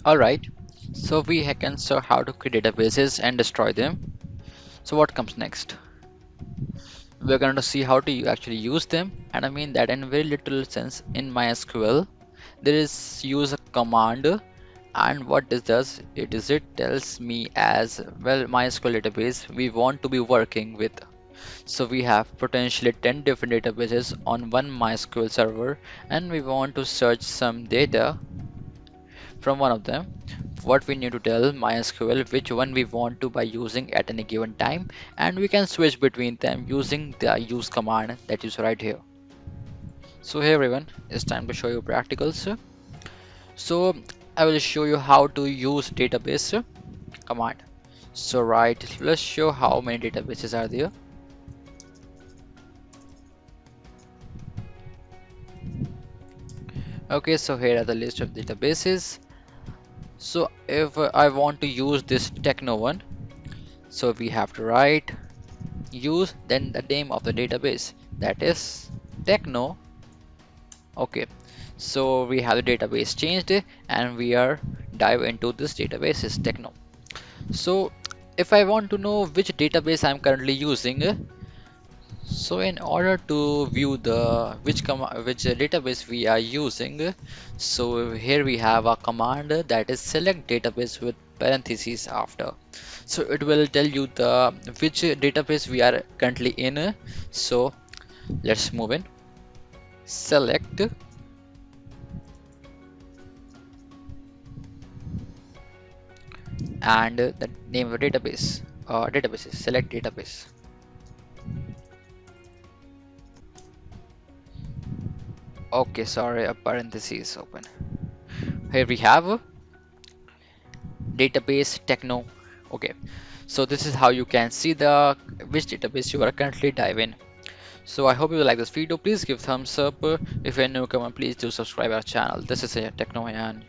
Alright, so we can show how to create databases and destroy them. So what comes next? We're going to see how to actually use them, and I mean that in very little sense. In MySQL there is use a command, and what this does, it tells me as well MySQL database we want to be working with. So we have potentially 10 different databases on one MySQL server, and we want to search some data from one of them. What we need to tell MySQL which one we want to by using at any given time, and we can switch between them using the use command that is right here. So hey everyone, it's time to show you practicals. So I will show you how to use database command. So right, let's show how many databases are there. Okay, so here are the list of databases. So if I want to use this Techno one, so we have to write use then the name of the database, that is Techno. Okay, so we have the database changed and we are dive into this database is Techno. So if I want to know which database I'm currently using, so in order to view the which database we are using, so here we have a command that is select database with parentheses after. So it will tell you the which database we are currently in. So let's move in, select, and the name of the database, databases, select database. Okay, sorry, a parenthesis open. Here we have database Techno. Okay, so this is how you can see the which database you are currently diving. So I hope you like this video. Please give thumbs up. If you're a newcomer, please do subscribe our channel. This is Techno Ayan.